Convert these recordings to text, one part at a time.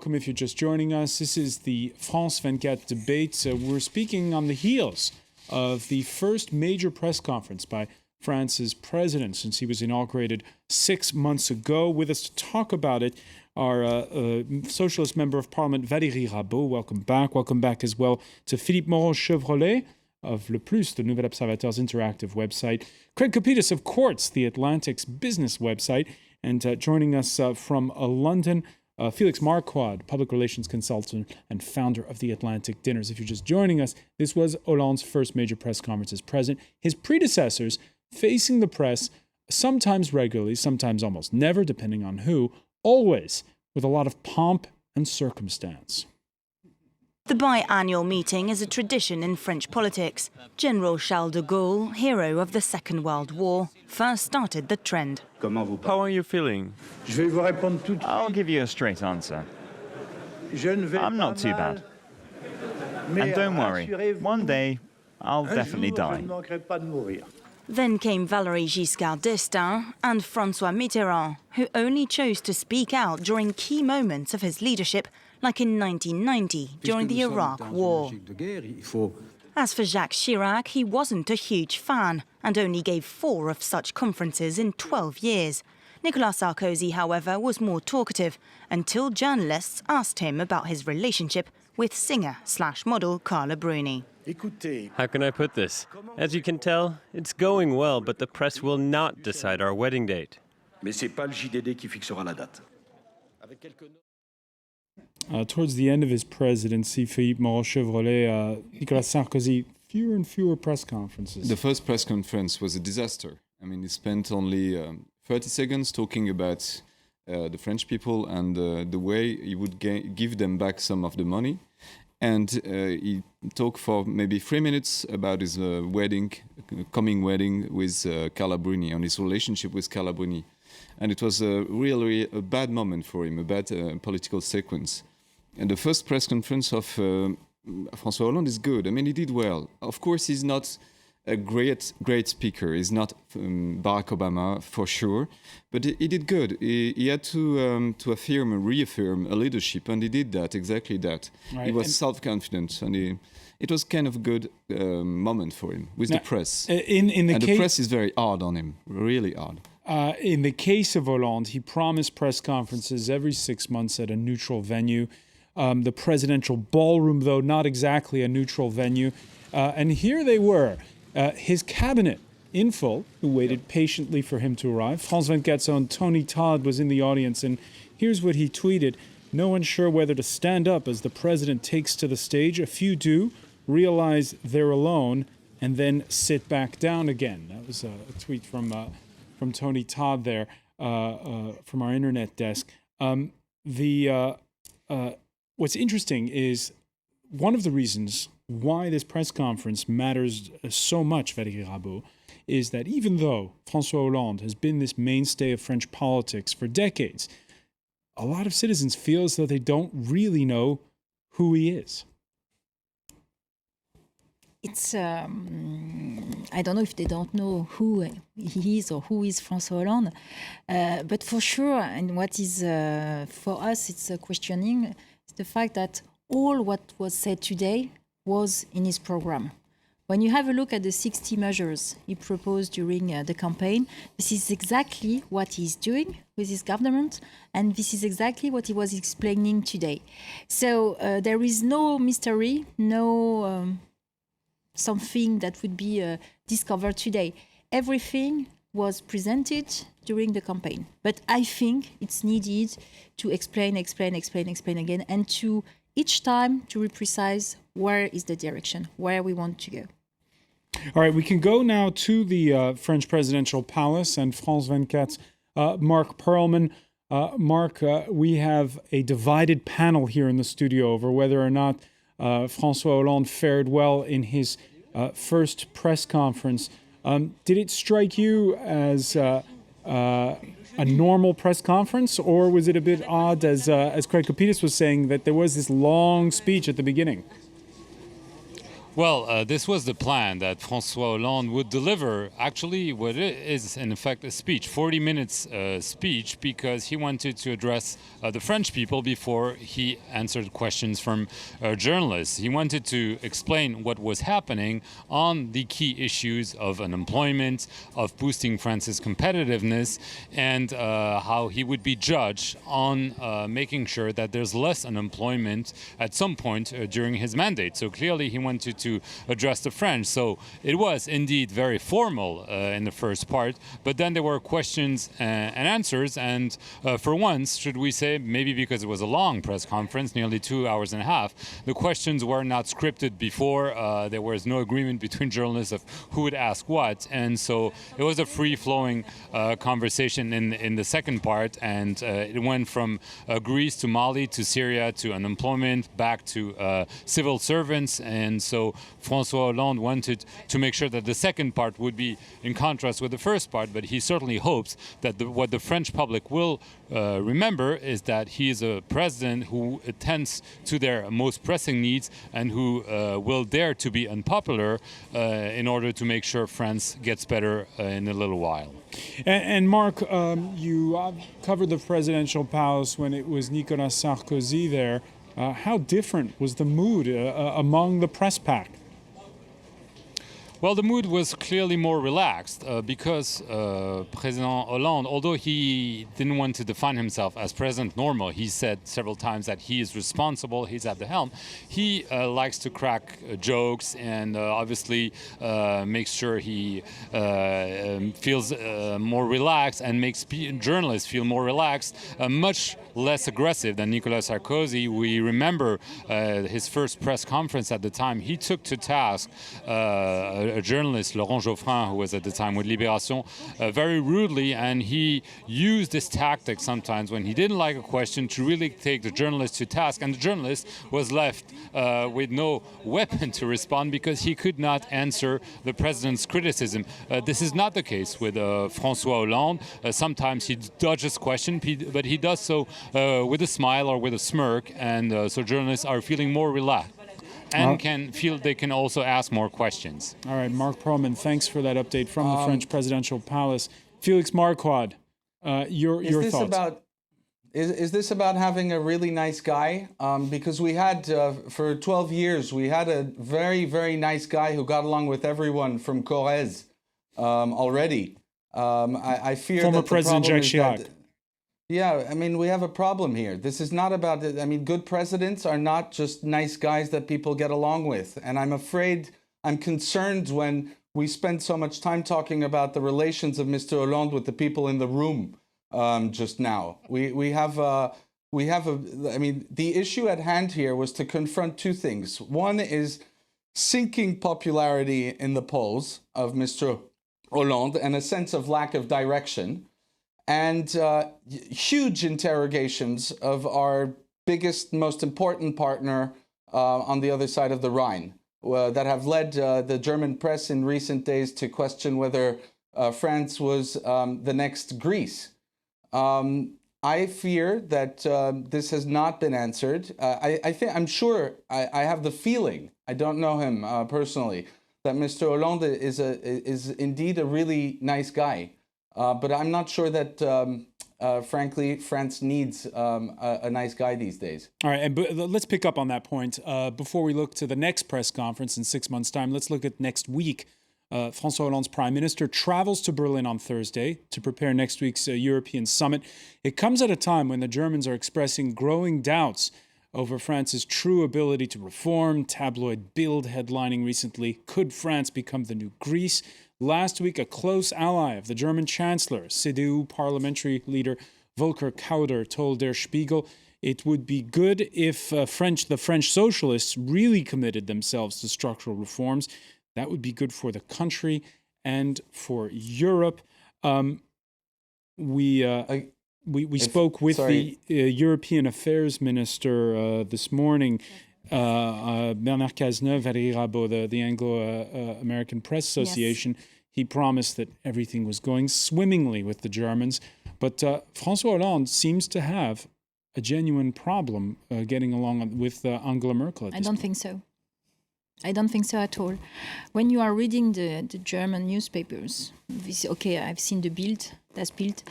welcome if you're just joining us. This is the France 24 debate. We're speaking on the heels of the first major press conference by France's president since he was inaugurated 6 months ago. With us to talk about it are Socialist Member of Parliament Valérie Rabault. Welcome back. Welcome back as well to Philippe Moreau-Chevrolet of Le Plus, the Nouvel Observateur's interactive website. Craig Kopitas of Quartz, the Atlantic's business website. And joining us from London, Felix Marquardt, public relations consultant and founder of the Atlantic Dinners. If you're just joining us, this was Hollande's first major press conference as president. His predecessors facing the press, sometimes regularly, sometimes almost never, depending on who, always with a lot of pomp and circumstance. The biannual meeting is a tradition in French politics. General Charles de Gaulle, hero of the Second World War, first started the trend. How are you feeling? I'll give you a straight answer. I'm not too bad. And don't worry, one day I'll definitely die. Then came Valéry Giscard d'Estaing and François Mitterrand, who only chose to speak out during key moments of his leadership, like in 1990, during the Iraq War. As for Jacques Chirac, he wasn't a huge fan and only gave 4 of such conferences in 12 years. Nicolas Sarkozy, however, was more talkative until journalists asked him about his relationship with singer/model Carla Bruni. How can I put this? As you can tell, it's going well, but the press will not decide our wedding date. Towards the end of his presidency, Philippe Moreau-Chevrolet, Nicolas Sarkozy, fewer and fewer press conferences. The first press conference was a disaster. I mean, he spent only 30 seconds talking about the French people and the way he would give them back some of the money. And he talked for maybe 3 minutes about his coming wedding with Carla Bruni, on his relationship with Carla Bruni. And it was really a bad moment for him, a bad political sequence. And the first press conference of François Hollande is good. I mean, he did well. Of course, he's not a great speaker. He's not Barack Obama, for sure. But he did good. He had to affirm and reaffirm a leadership, and he did that, exactly that. Right. He was self-confident, and it was kind of a good moment for him with the press. The press is very hard on him, really hard. In the case of Hollande, he promised press conferences every 6 months at a neutral venue. The presidential ballroom, though, not exactly a neutral venue. And here they were, his cabinet in full, who waited patiently for him to arrive. France 24's own Tony Todd was in the audience, and here's what he tweeted. No one's sure whether to stand up as the president takes to the stage. A few do, realize they're alone, and then sit back down again. That was a tweet from Tony Todd there, from our internet desk. What's interesting is one of the reasons why this press conference matters so much, Valérie Rabault, is that even though François Hollande has been this mainstay of French politics for decades, a lot of citizens feel as though they don't really know who he is. It's, I don't know if they don't know who he is or who is François Hollande, but for sure, and what is, for us, it's questioning, is the fact that all what was said today was in his program. When you have a look at the 60 measures he proposed during the campaign, this is exactly what he's doing with his government, and this is exactly what he was explaining today. So there is no mystery, no something that would be discovered today. Everything was presented during the campaign. But I think it's needed to explain again, and to each time to reprecise where is the direction, where we want to go. All right, we can go now to the French presidential palace and France 24's Mark Perlman. Mark, we have a divided panel here in the studio over whether or not François Hollande fared well in his first press conference. Did it strike you as a normal press conference, or was it a bit odd, as Craig Kopitas was saying, that there was this long speech at the beginning? Well, this was the plan, that François Hollande would deliver actually what is in effect a speech, 40 minutes speech, because he wanted to address the French people before he answered questions from journalists. He wanted to explain what was happening on the key issues of unemployment, of boosting France's competitiveness, and how he would be judged on making sure that there's less unemployment at some point during his mandate. So clearly he wanted to address the French. So it was indeed very formal in the first part, but then there were questions and answers. And for once, should we say, maybe because it was a long press conference, nearly 2 hours and a half, the questions were not scripted before. There was no agreement between journalists of who would ask what. And so it was a free-flowing conversation in the second part. And it went from Greece to Mali to Syria to unemployment, back to civil servants. And so François Hollande wanted to make sure that the second part would be in contrast with the first part, but he certainly hopes that what the French public will remember is that he is a president who attends to their most pressing needs and who will dare to be unpopular in order to make sure France gets better in a little while. And Mark, you covered the presidential palace when it was Nicolas Sarkozy there. How different was the mood among the press pack? Well, the mood was clearly more relaxed because President Hollande, although he didn't want to define himself as President normal, he said several times that he is responsible, he's at the helm. He likes to crack jokes and obviously makes sure he feels more relaxed and makes journalists feel more relaxed, much less aggressive than Nicolas Sarkozy. We remember his first press conference at the time. He took to task a journalist, Laurent Geoffrin, who was at the time with Libération, very rudely, and he used this tactic sometimes when he didn't like a question to really take the journalist to task, and the journalist was left with no weapon to respond because he could not answer the president's criticism. This is not the case with François Hollande. Sometimes he dodges question, but he does so with a smile or with a smirk, and so journalists are feeling more relaxed and can feel they can also ask more questions. All right, Mark Perlman, thanks for that update from the French presidential palace. Felix Marquardt, your thoughts? Is this about having a really nice guy? Because we had, for 12 years, we had a very, very nice guy who got along with everyone from Corrèze already. I fear Former that President Jacques Chirac. Yeah, I mean, we have a problem here. This is not about, I mean, good presidents are not just nice guys that people get along with. And I'm concerned when we spend so much time talking about the relations of Mr. Hollande with the people in the room just now. I mean, the issue at hand here was to confront two things. One is sinking popularity in the polls of Mr. Hollande and a sense of lack of direction, and huge interrogations of our biggest, most important partner on the other side of the Rhine that have led the German press in recent days to question whether France was the next Greece. I fear that this has not been answered. I have the feeling, I don't know him personally, that Mr. Hollande is indeed a really nice guy. But I'm not sure that, frankly, France needs a nice guy these days. All right, and let's pick up on that point. Before we look to the next press conference in 6 months' time, let's look at next week. François Hollande's prime minister travels to Berlin on Thursday to prepare next week's European summit. It comes at a time when the Germans are expressing growing doubts over France's true ability to reform. Tabloid Bild headlining recently, "Could France become the new Greece?" Last week, a close ally of the German Chancellor, CDU parliamentary leader Volker Kauder, told Der Spiegel it would be good if the French socialists really committed themselves to structural reforms. That would be good for the country and for Europe. We spoke with the European Affairs Minister this morning, Bernard Cazeneuve, Valérie Rabault, the Anglo-American Press Association. Yes. He promised that everything was going swimmingly with the Germans. But François Hollande seems to have a genuine problem getting along with Angela Merkel. I don't think so. I don't think so at all. When you are reading the German newspapers, I've seen the Bild, das Bild,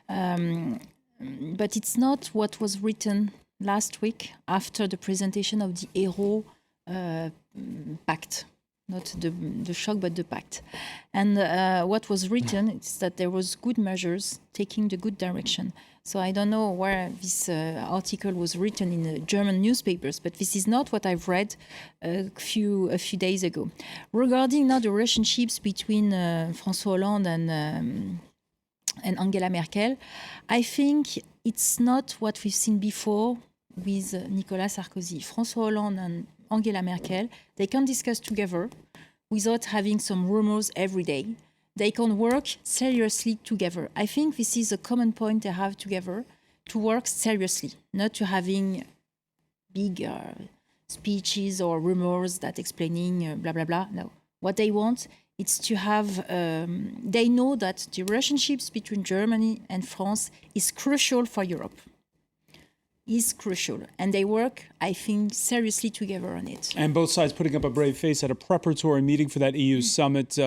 but it's not what was written last week after the presentation of the Euro Pact. Not the shock, but the pact. And what was written is that there was good measures taking the good direction. So I don't know where this article was written in the German newspapers, but this is not what I've read a few days ago. Regarding now the relationships between François Hollande and Angela Merkel, I think it's not what we've seen before with Nicolas Sarkozy. François Hollande and Angela Merkel, they can discuss together without having some rumors every day. They can work seriously together. I think this is a common point they have together, to work seriously, not to having big speeches or rumors that explaining blah, blah, blah. No. What they want is to have, they know that the relationships between Germany and France is crucial for Europe. Is crucial, and they work, I think, seriously together on it. And both sides putting up a brave face at a preparatory meeting for that EU summit.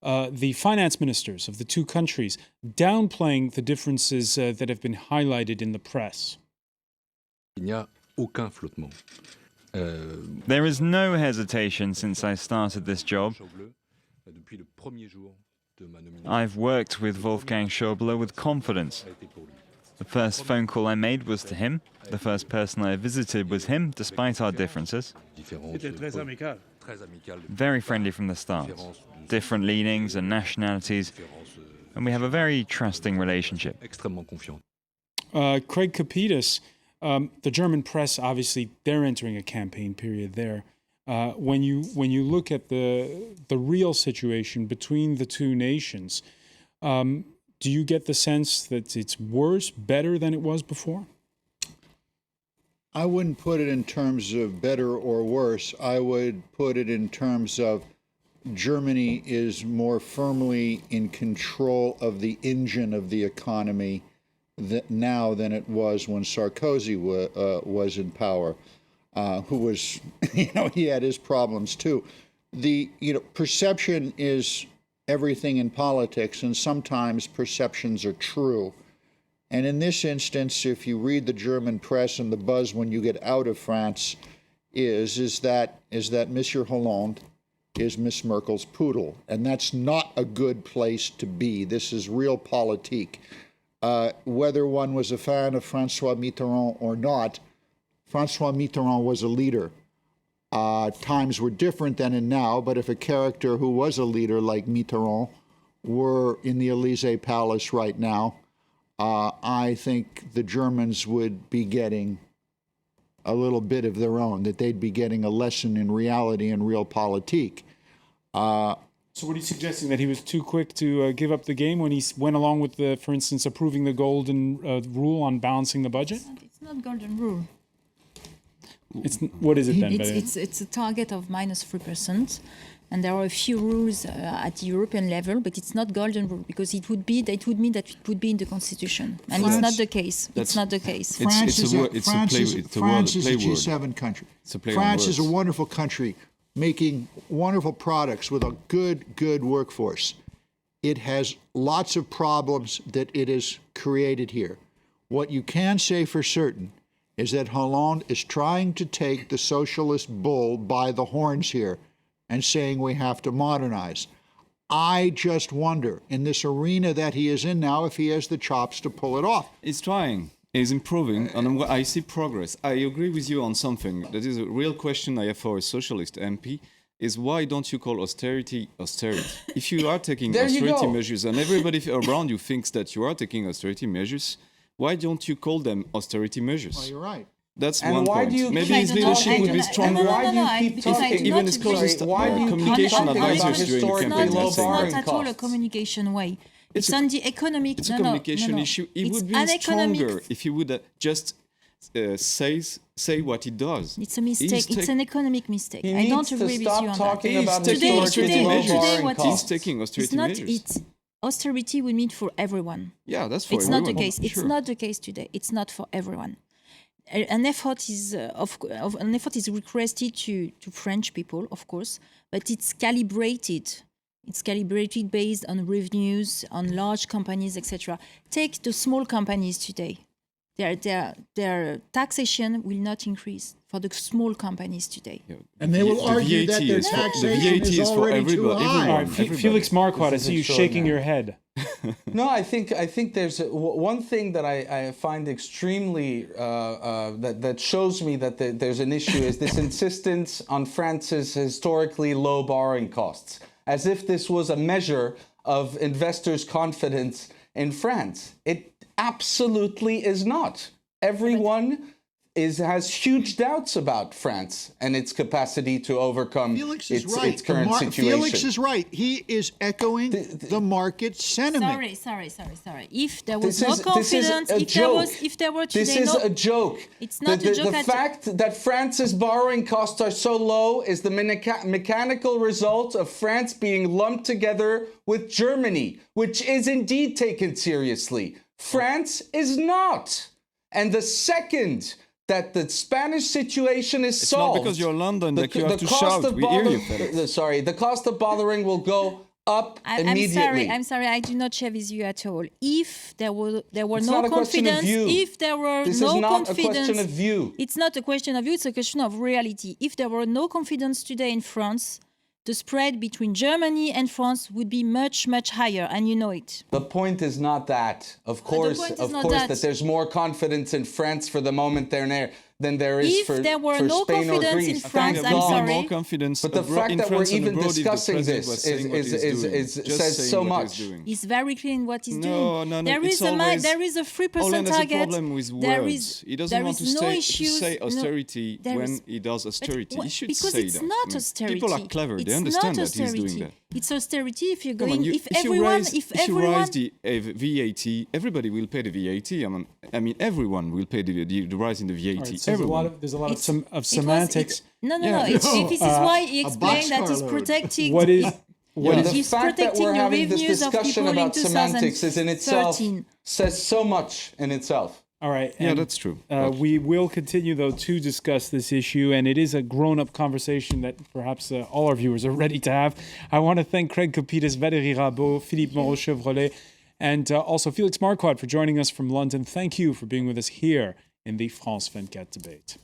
The finance ministers of the two countries downplaying the differences that have been highlighted in the press. There is no hesitation since I started this job. I've worked with Wolfgang Schäuble with confidence. The first phone call I made was to him. The first person I visited was him, despite our differences. Very friendly from the start. Different leanings and nationalities, and we have a very trusting relationship. Craig Capitas, the German press, obviously, they're entering a campaign period there. When you look at the real situation between the two nations, do you get the sense that it's worse, better than it was before? I wouldn't put it in terms of better or worse. I would put it in terms of Germany is more firmly in control of the engine of the economy now than it was when Sarkozy was in power, who was, he had his problems too. The, perception is everything in politics, and sometimes perceptions are true. And in this instance, if you read the German press, and the buzz when you get out of France is that Monsieur Hollande is Miss Merkel's poodle, and that's not a good place to be. This is real politique. Whether one was a fan of François Mitterrand or not, François Mitterrand was a leader. Times were different then and now, but if a character who was a leader like Mitterrand were in the Élysée Palace right now, I think the Germans would be getting a little bit of their own, that they'd be getting a lesson in reality and realpolitik. So what are you suggesting, that he was too quick to give up the game when he went along with, for instance, approving the golden rule on balancing the budget? It's not golden rule. What is it then? It's a target of -3%, and there are a few rules at the European level, but it's not golden rule, because it would mean that it would be in the constitution, and it's not the case. It's not the case. France is a G7 country. France is a wonderful country, making wonderful products with a good workforce. It has lots of problems that it has created here. What you can say for certain is that Hollande is trying to take the socialist bull by the horns here and saying we have to modernize. I just wonder, in this arena that he is in now, if he has the chops to pull it off. He's trying. He's improving, and I see progress. I agree with you on something. That is a real question I have for a socialist MP, is why don't you call austerity austerity? If you are taking austerity measures, and everybody around you thinks that you are taking austerity measures, why don't you call them austerity measures? Oh, you're right. That's one point. Maybe his leadership would be stronger. Why do you keep talking? Even his closest communication advisors during the campaign were saying it's not at all a communication way. It's on the economic. It's a communication issue. He would be stronger if he would just say what he does. It's a mistake. It's an economic mistake. I don't agree with you on that. He's taking austerity measures. Austerity we mean for everyone. Yeah, that's for everyone. It's not the case. It's not the case today. It's not for everyone. an effort is requested to French people, of course, but it's calibrated. It's calibrated based on revenues, on large companies, etc. Take the small companies today. Their taxation will not increase for the small companies today. Yeah. And they will argue that their taxation is already too high. All right, Felix Marquardt, I see you shaking your head. No, I think there's one thing that I find extremely that shows me that there's an issue is this insistence on France's historically low borrowing costs, as if this was a measure of investors' confidence in France. It absolutely is not. Everyone has huge doubts about France and its capacity to overcome its current situation. Felix is right. He is echoing the market sentiment. Sorry. If there was no confidence, if there were today this is a joke. It's not a joke. The fact that France's borrowing costs are so low is the mechanical result of France being lumped together with Germany, which is indeed taken seriously. France is not. And the second that the Spanish situation is solved, it's not because you're London that you have to shout. We hear you, Felix. Sorry, the cost of bothering will go up immediately. I'm sorry, I do not share with you at all. If there were it's no not a confidence, question of view. if there were this no is not confidence, a question of view. It's not a question of view, it's a question of reality. If there were no confidence today in France, the spread between Germany and France would be much, much higher, and you know it. The point is not that. Of course, that there's more confidence in France for the moment than there is for Spain or Greece. If there were no confidence in France, I'm sorry. More confidence but the fact that we're even discussing this says so much. He's very clear in what he's doing. No. There is a 3% target. Problem with words. He doesn't want to say austerity when he does austerity. He should say that. Because it's not austerity. People are clever. They understand that he's doing that. It's austerity if you're going. If you raise the VAT, everybody will pay the VAT. I mean, everyone will pay the rise in the VAT. Right, so there's a lot of semantics. No. This is why he explained that he's protecting. The fact that we're having this discussion about semantics is in itself says so much in itself. All right. Yeah, that's true. We will continue, though, to discuss this issue, and it is a grown-up conversation that perhaps all our viewers are ready to have. I want to thank Craig Kopitas, Valérie Rabault, Philippe Moreau-Chevrolet, and also Felix Marquardt for joining us from London. Thank you for being with us here in the France 24 debate.